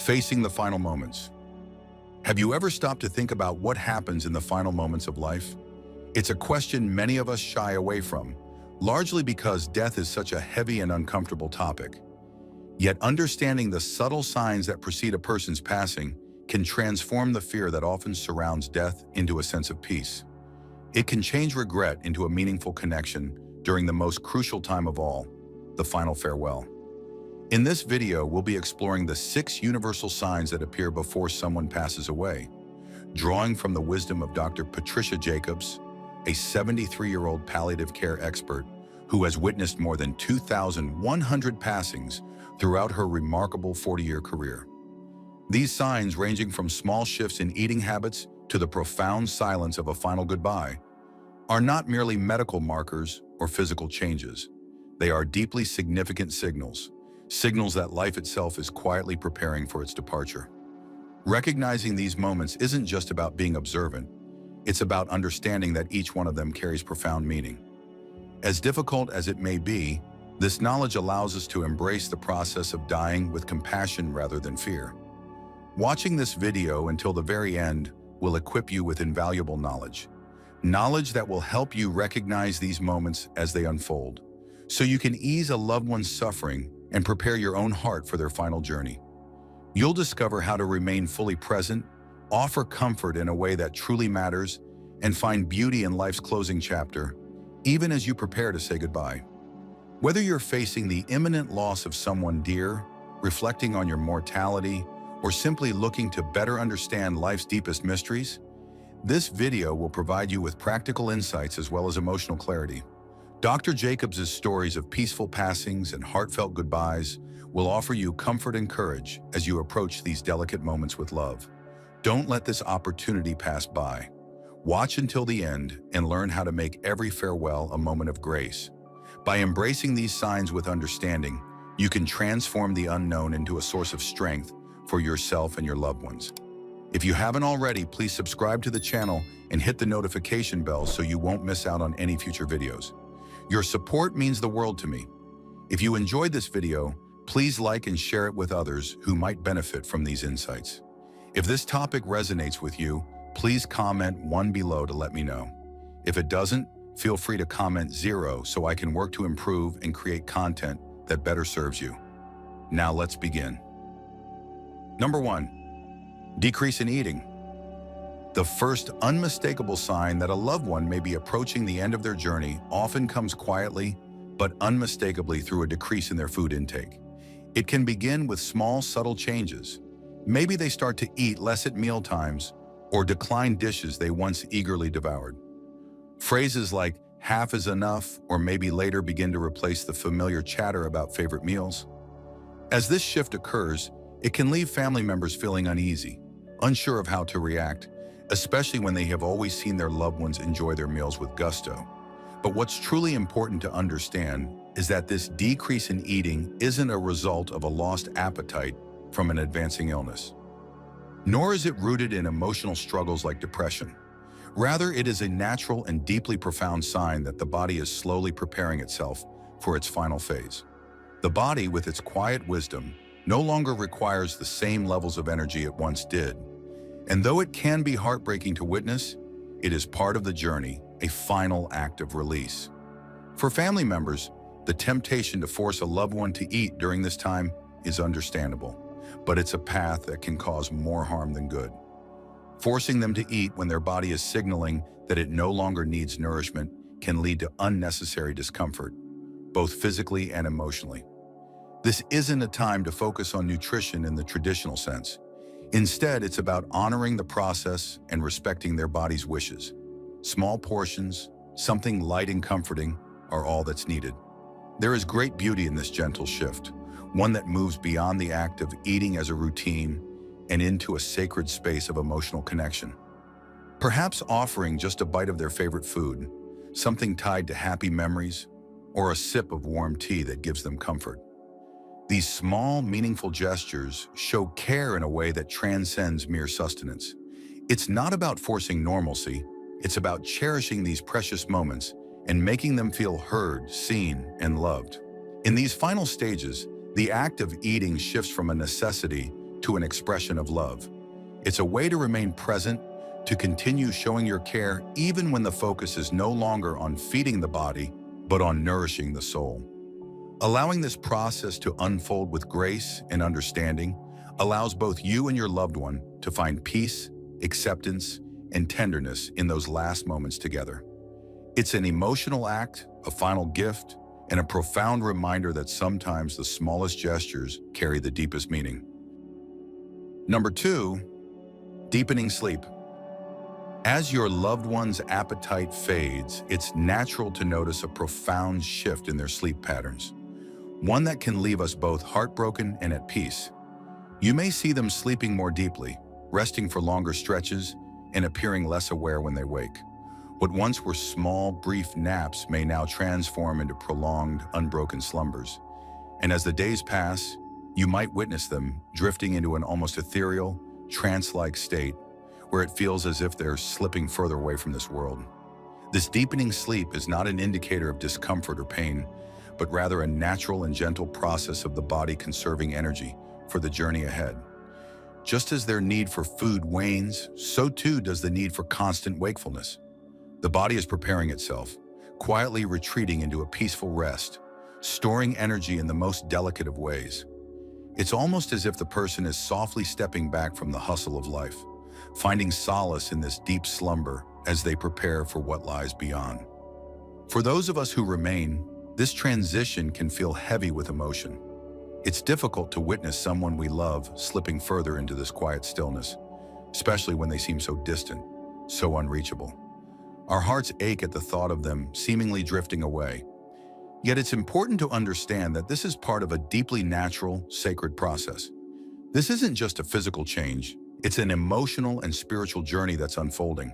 Facing the final moments. Have you ever stopped to think about what happens in the final moments of life? It's a question many of us shy away from, largely because death is such a heavy and uncomfortable topic. Yet understanding the subtle signs that precede a person's passing can transform the fear that often surrounds death into a sense of peace. It can change regret into a meaningful connection during the most crucial time of all, the final farewell. In this video, we'll be exploring the 6 universal signs that appear before someone passes away, drawing from the wisdom of Dr. Patricia Jacobs, a 73-year-old palliative care expert who has witnessed more than 2,100 passings throughout her remarkable 40-year career. These signs, ranging from small shifts in eating habits to the profound silence of a final goodbye, are not merely medical markers or physical changes. They are deeply significant signals that life itself is quietly preparing for its departure. Recognizing these moments isn't just about being observant, it's about understanding that each one of them carries profound meaning. As difficult as it may be, this knowledge allows us to embrace the process of dying with compassion rather than fear. Watching this video until the very end will equip you with invaluable knowledge that will help you recognize these moments as they unfold, so you can ease a loved one's suffering and prepare your own heart for their final journey. You'll discover how to remain fully present, offer comfort in a way that truly matters, and find beauty in life's closing chapter, even as you prepare to say goodbye. Whether you're facing the imminent loss of someone dear, reflecting on your mortality, or simply looking to better understand life's deepest mysteries, this video will provide you with practical insights as well as emotional clarity. Dr. Jacobs' stories of peaceful passings and heartfelt goodbyes will offer you comfort and courage as you approach these delicate moments with love. Don't let this opportunity pass by. Watch until the end and learn how to make every farewell a moment of grace. By embracing these signs with understanding, you can transform the unknown into a source of strength for yourself and your loved ones. If you haven't already, please subscribe to the channel and hit the notification bell so you won't miss out on any future videos. Your support means the world to me. If you enjoyed this video, please like and share it with others who might benefit from these insights. If this topic resonates with you, please comment 1 below to let me know. If it doesn't, feel free to comment 0 so I can work to improve and create content that better serves you. Now let's begin. Number 1, decrease in eating. The first unmistakable sign that a loved one may be approaching the end of their journey often comes quietly, but unmistakably through a decrease in their food intake. It can begin with small, subtle changes. Maybe they start to eat less at meal times or decline dishes they once eagerly devoured. Phrases like "half is enough" or "maybe later" begin to replace the familiar chatter about favorite meals. As this shift occurs, it can leave family members feeling uneasy, unsure of how to react, especially when they have always seen their loved ones enjoy their meals with gusto. But what's truly important to understand is that this decrease in eating isn't a result of a lost appetite from an advancing illness. Nor is it rooted in emotional struggles like depression. Rather, it is a natural and deeply profound sign that the body is slowly preparing itself for its final phase. The body, with its quiet wisdom, no longer requires the same levels of energy it once did. And though it can be heartbreaking to witness, it is part of the journey, a final act of release. For family members, the temptation to force a loved one to eat during this time is understandable, but it's a path that can cause more harm than good. Forcing them to eat when their body is signaling that it no longer needs nourishment can lead to unnecessary discomfort, both physically and emotionally. This isn't a time to focus on nutrition in the traditional sense. Instead, it's about honoring the process and respecting their body's wishes. Small portions, something light and comforting, are all that's needed. There is great beauty in this gentle shift, one that moves beyond the act of eating as a routine and into a sacred space of emotional connection. Perhaps offering just a bite of their favorite food, something tied to happy memories, or a sip of warm tea that gives them comfort. These small, meaningful gestures show care in a way that transcends mere sustenance. It's not about forcing normalcy, it's about cherishing these precious moments and making them feel heard, seen, and loved. In these final stages, the act of eating shifts from a necessity to an expression of love. It's a way to remain present, to continue showing your care even when the focus is no longer on feeding the body, but on nourishing the soul. Allowing this process to unfold with grace and understanding allows both you and your loved one to find peace, acceptance, and tenderness in those last moments together. It's an emotional act, a final gift, and a profound reminder that sometimes the smallest gestures carry the deepest meaning. Number 2, deepening sleep. As your loved one's appetite fades, it's natural to notice a profound shift in their sleep patterns, one that can leave us both heartbroken and at peace. You may see them sleeping more deeply, resting for longer stretches, and appearing less aware when they wake. What once were small, brief naps may now transform into prolonged, unbroken slumbers. And as the days pass, you might witness them drifting into an almost ethereal, trance-like state, where it feels as if they're slipping further away from this world. This deepening sleep is not an indicator of discomfort or pain, but rather a natural and gentle process of the body conserving energy for the journey ahead. Just as their need for food wanes, so too does the need for constant wakefulness. The body is preparing itself, quietly retreating into a peaceful rest, storing energy in the most delicate of ways. It's almost as if the person is softly stepping back from the hustle of life, finding solace in this deep slumber as they prepare for what lies beyond. For those of us who remain, this transition can feel heavy with emotion. It's difficult to witness someone we love slipping further into this quiet stillness, especially when they seem so distant, so unreachable. Our hearts ache at the thought of them seemingly drifting away. Yet it's important to understand that this is part of a deeply natural, sacred process. This isn't just a physical change, it's an emotional and spiritual journey that's unfolding.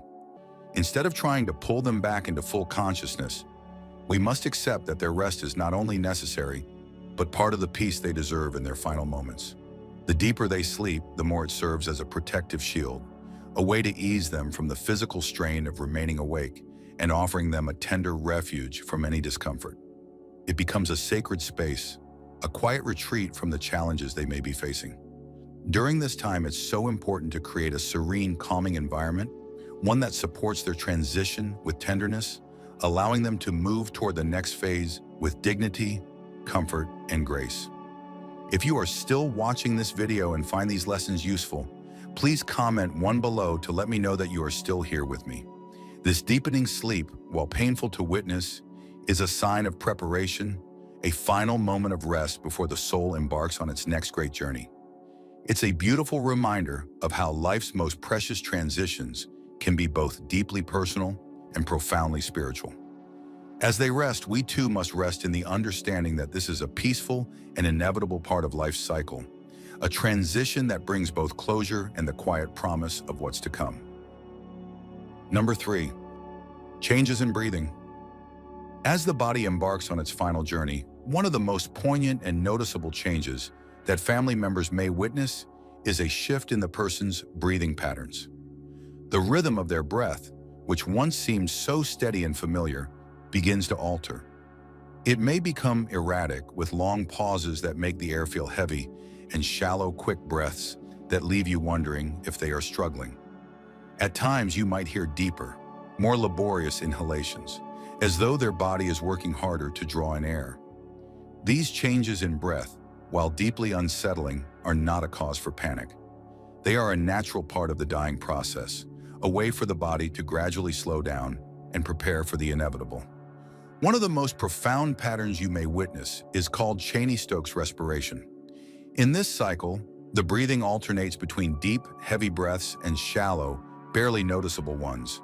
Instead of trying to pull them back into full consciousness, we must accept that their rest is not only necessary, but part of the peace they deserve in their final moments. The deeper they sleep, the more it serves as a protective shield, a way to ease them from the physical strain of remaining awake and offering them a tender refuge from any discomfort. It becomes a sacred space, a quiet retreat from the challenges they may be facing. During this time, it's so important to create a serene, calming environment, one that supports their transition with tenderness, allowing them to move toward the next phase with dignity, comfort, and grace. If you are still watching this video and find these lessons useful, please comment one below to let me know that you are still here with me. This deepening sleep, while painful to witness, is a sign of preparation, a final moment of rest before the soul embarks on its next great journey. It's a beautiful reminder of how life's most precious transitions can be both deeply personal and profoundly spiritual. As they rest, we too must rest in the understanding that this is a peaceful and inevitable part of life's cycle, a transition that brings both closure and the quiet promise of what's to come. Number 3, changes in breathing. As the body embarks on its final journey, one of the most poignant and noticeable changes that family members may witness is a shift in the person's breathing patterns. The rhythm of their breath, which once seemed so steady and familiar, begins to alter. It may become erratic, with long pauses that make the air feel heavy and shallow, quick breaths that leave you wondering if they are struggling. At times, you might hear deeper, more laborious inhalations, as though their body is working harder to draw in air. These changes in breath, while deeply unsettling, are not a cause for panic. They are a natural part of the dying process, a way for the body to gradually slow down and prepare for the inevitable. One of the most profound patterns you may witness is called Cheney-Stokes respiration. In this cycle, the breathing alternates between deep, heavy breaths and shallow, barely noticeable ones.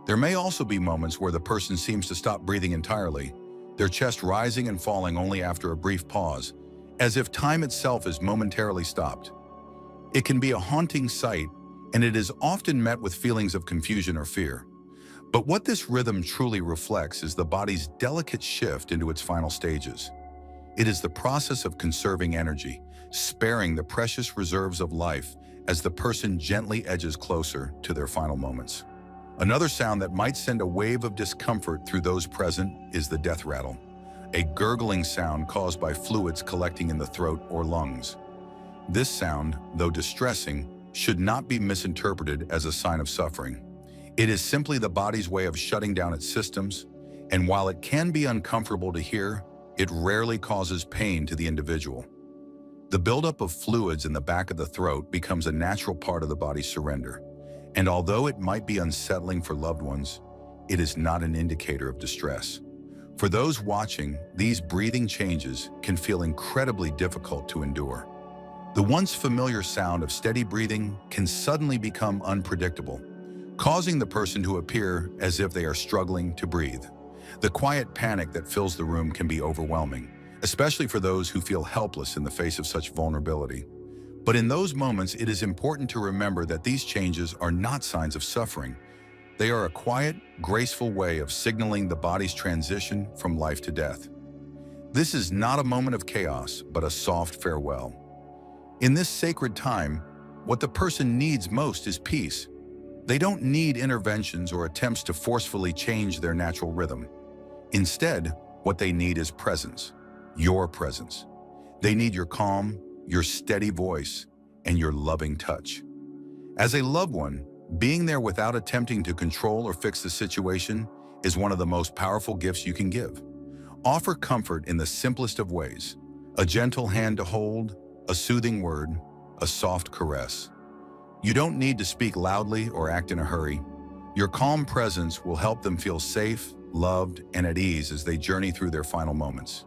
There may also be moments where the person seems to stop breathing entirely, their chest rising and falling only after a brief pause, as if time itself is momentarily stopped. It can be a haunting sight, and it is often met with feelings of confusion or fear. But what this rhythm truly reflects is the body's delicate shift into its final stages. It is the process of conserving energy, sparing the precious reserves of life as the person gently edges closer to their final moments. Another sound that might send a wave of discomfort through those present is the death rattle, a gurgling sound caused by fluids collecting in the throat or lungs. This sound, though distressing, should not be misinterpreted as a sign of suffering. It is simply the body's way of shutting down its systems, and while it can be uncomfortable to hear, it rarely causes pain to the individual. The buildup of fluids in the back of the throat becomes a natural part of the body's surrender, and although it might be unsettling for loved ones, it is not an indicator of distress. For those watching, these breathing changes can feel incredibly difficult to endure. The once familiar sound of steady breathing can suddenly become unpredictable, causing the person to appear as if they are struggling to breathe. The quiet panic that fills the room can be overwhelming, especially for those who feel helpless in the face of such vulnerability. But in those moments, it is important to remember that these changes are not signs of suffering. They are a quiet, graceful way of signaling the body's transition from life to death. This is not a moment of chaos, but a soft farewell. In this sacred time, what the person needs most is peace. They don't need interventions or attempts to forcefully change their natural rhythm. Instead, what they need is presence, your presence. They need your calm, your steady voice, and your loving touch. As a loved one, being there without attempting to control or fix the situation is one of the most powerful gifts you can give. Offer comfort in the simplest of ways: a gentle hand to hold, a soothing word, a soft caress. You don't need to speak loudly or act in a hurry. Your calm presence will help them feel safe, loved, and at ease as they journey through their final moments.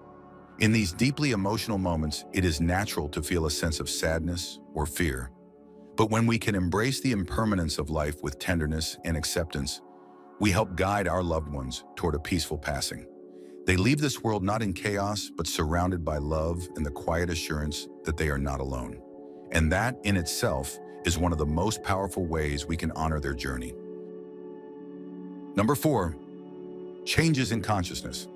In these deeply emotional moments, it is natural to feel a sense of sadness or fear. But when we can embrace the impermanence of life with tenderness and acceptance, we help guide our loved ones toward a peaceful passing. They leave this world not in chaos, but surrounded by love and the quiet assurance that they are not alone. And that, in itself, is one of the most powerful ways we can honor their journey. Number 4, changes in consciousness.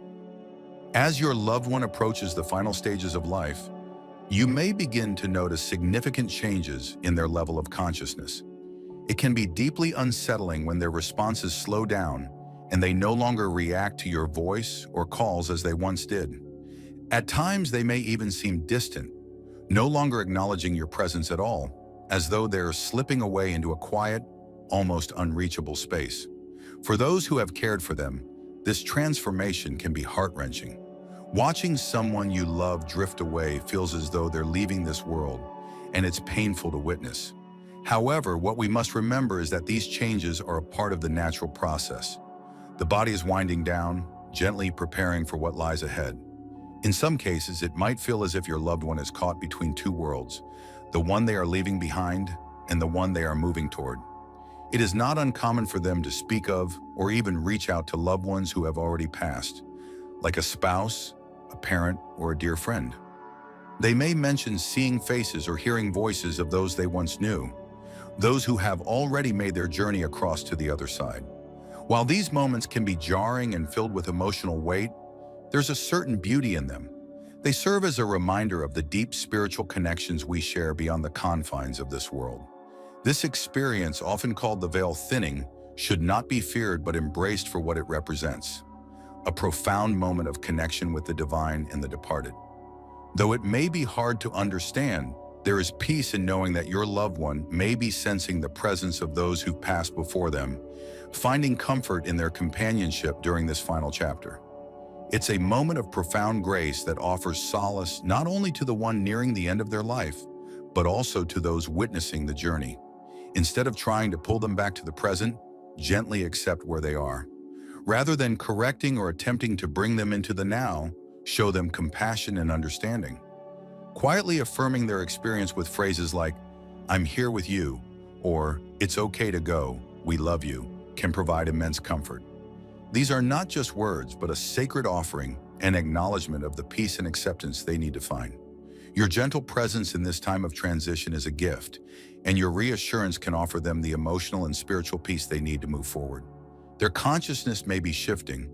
As your loved one approaches the final stages of life, you may begin to notice significant changes in their level of consciousness. It can be deeply unsettling when their responses slow down and they no longer react to your voice or calls as they once did. At times, they may even seem distant, no longer acknowledging your presence at all, as though they're slipping away into a quiet, almost unreachable space. For those who have cared for them, this transformation can be heart-wrenching. Watching someone you love drift away feels as though they're leaving this world, and it's painful to witness. However, what we must remember is that these changes are a part of the natural process. The body is winding down, gently preparing for what lies ahead. In some cases, it might feel as if your loved one is caught between two worlds, the one they are leaving behind and the one they are moving toward. It is not uncommon for them to speak of or even reach out to loved ones who have already passed, like a spouse, a parent, or a dear friend. They may mention seeing faces or hearing voices of those they once knew, those who have already made their journey across to the other side. While these moments can be jarring and filled with emotional weight, there's a certain beauty in them. They serve as a reminder of the deep spiritual connections we share beyond the confines of this world. This experience, often called the veil thinning, should not be feared but embraced for what it represents: a profound moment of connection with the divine and the departed. Though it may be hard to understand, there is peace in knowing that your loved one may be sensing the presence of those who passed before them, finding comfort in their companionship during this final chapter. It's a moment of profound grace that offers solace not only to the one nearing the end of their life, but also to those witnessing the journey. Instead of trying to pull them back to the present, gently accept where they are. Rather than correcting or attempting to bring them into the now, show them compassion and understanding. Quietly affirming their experience with phrases like, "I'm here with you," or "It's okay to go, we love you," can provide immense comfort. These are not just words, but a sacred offering and acknowledgement of the peace and acceptance they need to find. Your gentle presence in this time of transition is a gift, and your reassurance can offer them the emotional and spiritual peace they need to move forward. Their consciousness may be shifting,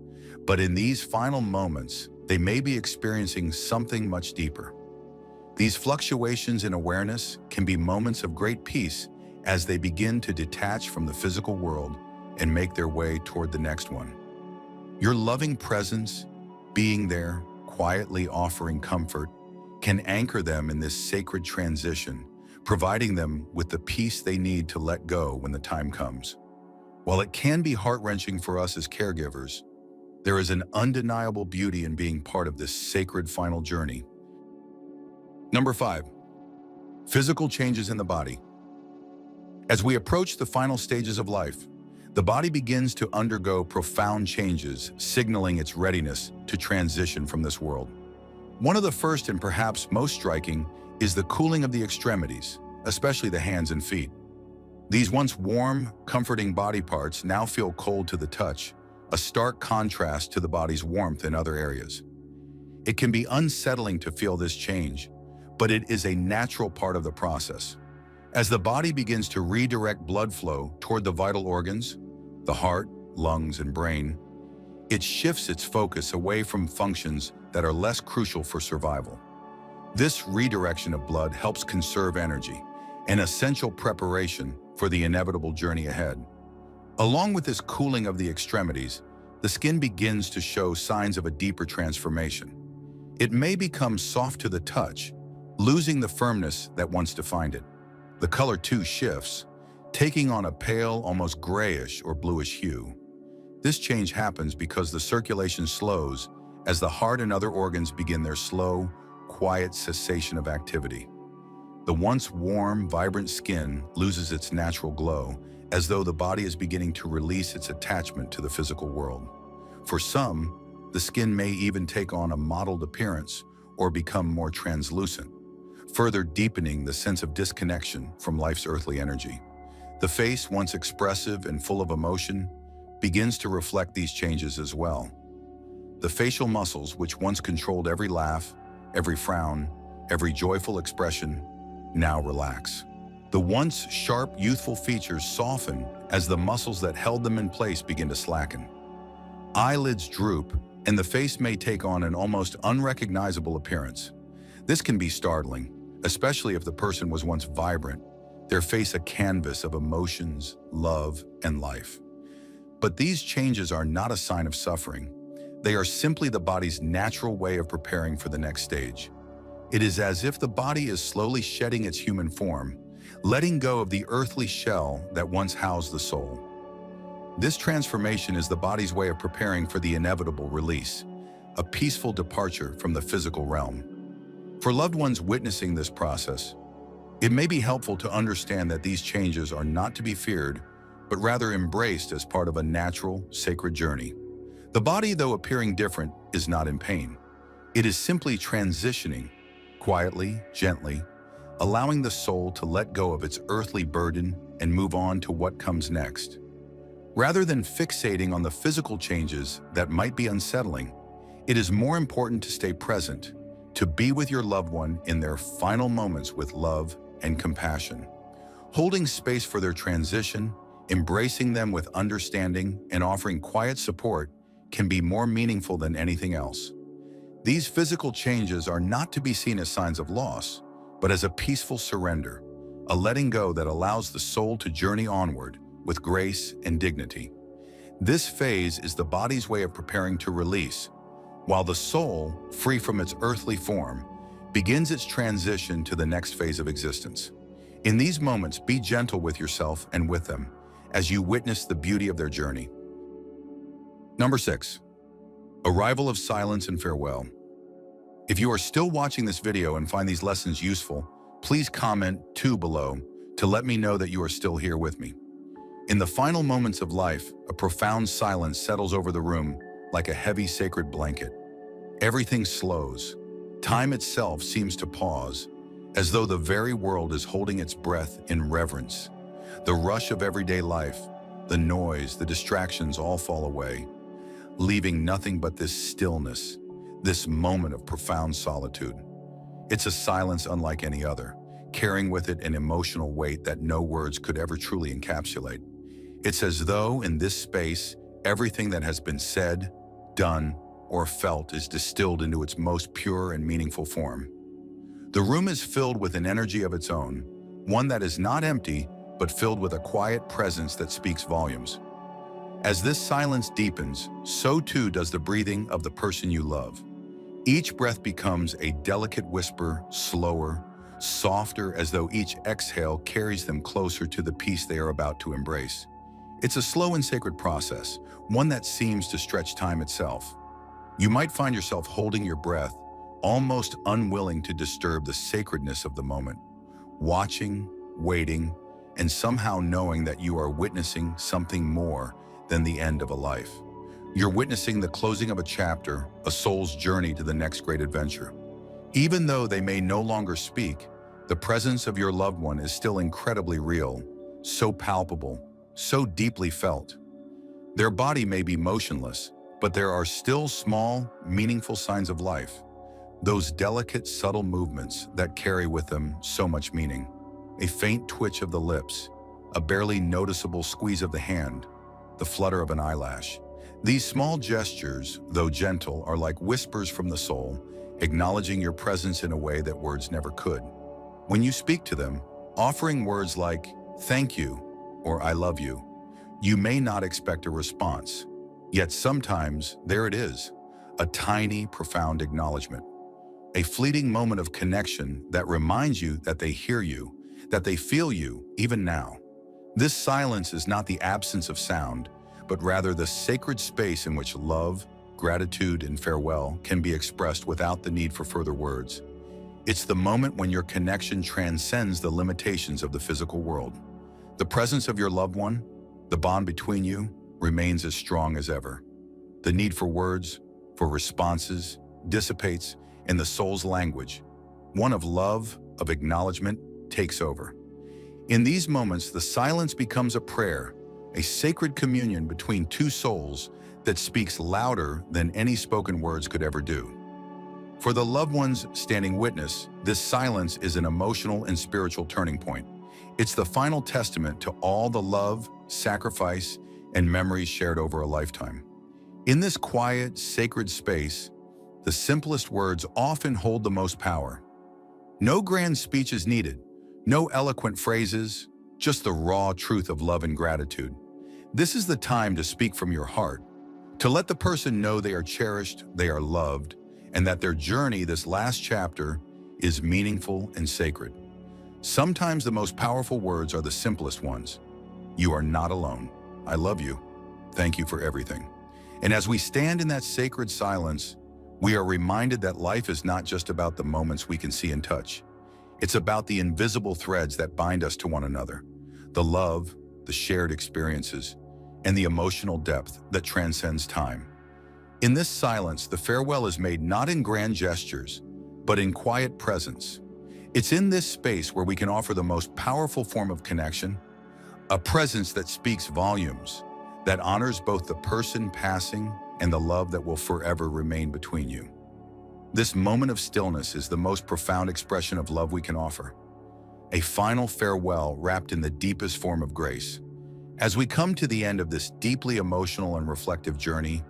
but in these final moments, they may be experiencing something much deeper. These fluctuations in awareness can be moments of great peace as they begin to detach from the physical world and make their way toward the next one. Your loving presence, being there, quietly offering comfort, can anchor them in this sacred transition, providing them with the peace they need to let go when the time comes. While it can be heart-wrenching for us as caregivers, there is an undeniable beauty in being part of this sacred final journey. Number 5. Physical changes in the body. As we approach the final stages of life, the body begins to undergo profound changes, signaling its readiness to transition from this world. One of the first and perhaps most striking is the cooling of the extremities, especially the hands and feet. These once warm, comforting body parts now feel cold to the touch, a stark contrast to the body's warmth in other areas. It can be unsettling to feel this change, but it is a natural part of the process. As the body begins to redirect blood flow toward the vital organs, the heart, lungs, and brain, it shifts its focus away from functions that are less crucial for survival. This redirection of blood helps conserve energy, an essential preparation for the inevitable journey ahead. Along with this cooling of the extremities, the skin begins to show signs of a deeper transformation. It may become soft to the touch, losing the firmness that once defined it. The color too shifts, taking on a pale, almost grayish or bluish hue. This change happens because the circulation slows as the heart and other organs begin their slow, quiet cessation of activity. The once warm, vibrant skin loses its natural glow, as though the body is beginning to release its attachment to the physical world. For some, the skin may even take on a mottled appearance or become more translucent, further deepening the sense of disconnection from life's earthly energy. The face, once expressive and full of emotion, begins to reflect these changes as well. The facial muscles, which once controlled every laugh, every frown, every joyful expression, now relax. The once sharp, youthful features soften as the muscles that held them in place begin to slacken. Eyelids droop, and the face may take on an almost unrecognizable appearance. This can be startling, especially if the person was once vibrant, their face a canvas of emotions, love, and life. But these changes are not a sign of suffering. They are simply the body's natural way of preparing for the next stage. It is as if the body is slowly shedding its human form, letting go of the earthly shell that once housed the soul. This transformation is the body's way of preparing for the inevitable release, a peaceful departure from the physical realm. For loved ones witnessing this process, it may be helpful to understand that these changes are not to be feared, but rather embraced as part of a natural, sacred journey. The body, though appearing different, is not in pain. It is simply transitioning, quietly, gently, allowing the soul to let go of its earthly burden and move on to what comes next. Rather than fixating on the physical changes that might be unsettling, it is more important to stay present, to be with your loved one in their final moments with love and compassion. Holding space for their transition, embracing them with understanding, and offering quiet support can be more meaningful than anything else. These physical changes are not to be seen as signs of loss, but as a peaceful surrender, a letting go that allows the soul to journey onward with grace and dignity. This phase is the body's way of preparing to release, while the soul, free from its earthly form, begins its transition to the next phase of existence. In these moments, be gentle with yourself and with them as you witness the beauty of their journey. Number 6. Arrival of silence and farewell. If you are still watching this video and find these lessons useful, please comment 2 below to let me know that you are still here with me. In the final moments of life, a profound silence settles over the room like a heavy sacred blanket. Everything slows. Time itself seems to pause, as though the very world is holding its breath in reverence. The rush of everyday life, the noise, the distractions all fall away, leaving nothing but this stillness, this moment of profound solitude. It's a silence unlike any other, carrying with it an emotional weight that no words could ever truly encapsulate. It's as though in this space, everything that has been said, done, or felt is distilled into its most pure and meaningful form. The room is filled with an energy of its own, one that is not empty, but filled with a quiet presence that speaks volumes. As this silence deepens, so too does the breathing of the person you love. Each breath becomes a delicate whisper, slower, softer, as though each exhale carries them closer to the peace they are about to embrace. It's a slow and sacred process, one that seems to stretch time itself. You might find yourself holding your breath, almost unwilling to disturb the sacredness of the moment, watching, waiting, and somehow knowing that you are witnessing something more than the end of a life. You're witnessing the closing of a chapter, a soul's journey to the next great adventure. Even though they may no longer speak, the presence of your loved one is still incredibly real, so palpable, so deeply felt. Their body may be motionless, but there are still small, meaningful signs of life. Those delicate, subtle movements that carry with them so much meaning. A faint twitch of the lips, a barely noticeable squeeze of the hand, the flutter of an eyelash. These small gestures, though gentle, are like whispers from the soul, acknowledging your presence in a way that words never could. When you speak to them, offering words like, "Thank you," or "I love you," you may not expect a response. Yet sometimes, there it is, a tiny, profound acknowledgement. A fleeting moment of connection that reminds you that they hear you, that they feel you, even now. This silence is not the absence of sound, but rather the sacred space in which love, gratitude, and farewell can be expressed without the need for further words. It's the moment when your connection transcends the limitations of the physical world. The presence of your loved one, the bond between you, remains as strong as ever. The need for words, for responses, dissipates, and the soul's language, one of love, of acknowledgement, takes over. In these moments, the silence becomes a prayer, a sacred communion between two souls that speaks louder than any spoken words could ever do. For the loved ones standing witness, this silence is an emotional and spiritual turning point. It's the final testament to all the love, sacrifice, and memories shared over a lifetime. In this quiet, sacred space, the simplest words often hold the most power. No grand speech is needed, no eloquent phrases, just the raw truth of love and gratitude. This is the time to speak from your heart, to let the person know they are cherished, they are loved, and that their journey, this last chapter, is meaningful and sacred. Sometimes the most powerful words are the simplest ones. You are not alone. I love you. Thank you for everything. And as we stand in that sacred silence, we are reminded that life is not just about the moments we can see and touch. It's about the invisible threads that bind us to one another, the love, the shared experiences, and the emotional depth that transcends time. In this silence, the farewell is made not in grand gestures, but in quiet presence. It's in this space where we can offer the most powerful form of connection, a presence that speaks volumes, that honors both the person passing and the love that will forever remain between you. This moment of stillness is the most profound expression of love we can offer, a final farewell wrapped in the deepest form of grace. As we come to the end of this deeply emotional and reflective journey,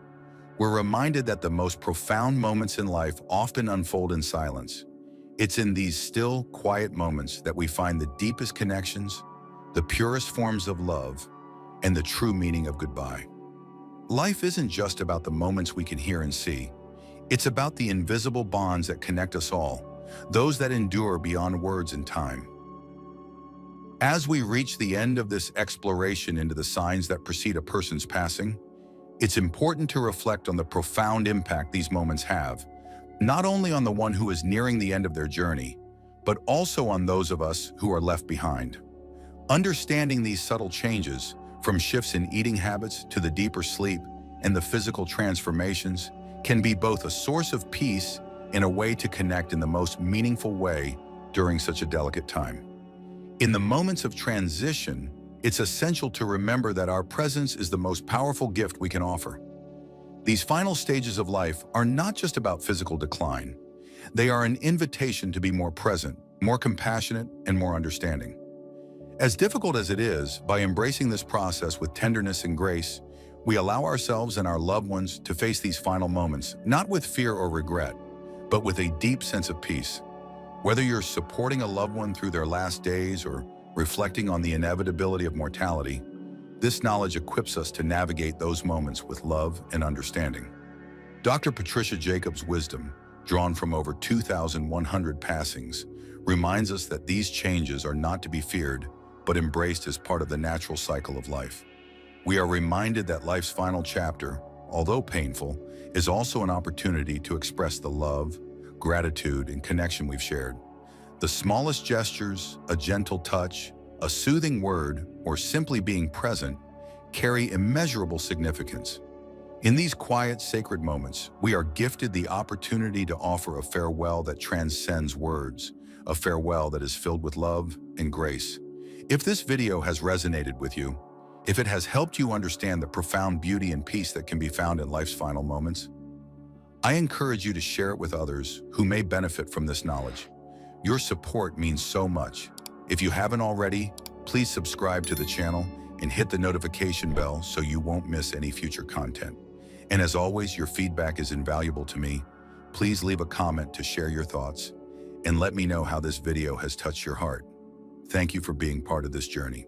we're reminded that the most profound moments in life often unfold in silence. It's in these still, quiet moments that we find the deepest connections, the purest forms of love, and the true meaning of goodbye. Life isn't just about the moments we can hear and see. It's about the invisible bonds that connect us all, those that endure beyond words and time. As we reach the end of this exploration into the signs that precede a person's passing, it's important to reflect on the profound impact these moments have, not only on the one who is nearing the end of their journey, but also on those of us who are left behind. Understanding these subtle changes, from shifts in eating habits to the deeper sleep and the physical transformations, can be both a source of peace and a way to connect in the most meaningful way during such a delicate time. In the moments of transition, it's essential to remember that our presence is the most powerful gift we can offer. These final stages of life are not just about physical decline. They are an invitation to be more present, more compassionate, and more understanding. As difficult as it is, by embracing this process with tenderness and grace, we allow ourselves and our loved ones to face these final moments, not with fear or regret, but with a deep sense of peace. Whether you're supporting a loved one through their last days or reflecting on the inevitability of mortality, this knowledge equips us to navigate those moments with love and understanding. Dr. Patricia Jacobs' wisdom, drawn from over 2,100 passings, reminds us that these changes are not to be feared, but embraced as part of the natural cycle of life. We are reminded that life's final chapter, although painful, is also an opportunity to express the love, gratitude, and connection we've shared. The smallest gestures, a gentle touch, a soothing word, or simply being present, carry immeasurable significance. In these quiet, sacred moments, we are gifted the opportunity to offer a farewell that transcends words, a farewell that is filled with love and grace. If this video has resonated with you, if it has helped you understand the profound beauty and peace that can be found in life's final moments, I encourage you to share it with others who may benefit from this knowledge. Your support means so much. If you haven't already, please subscribe to the channel and hit the notification bell so you won't miss any future content. And as always, your feedback is invaluable to me. Please leave a comment to share your thoughts and let me know how this video has touched your heart. Thank you for being part of this journey.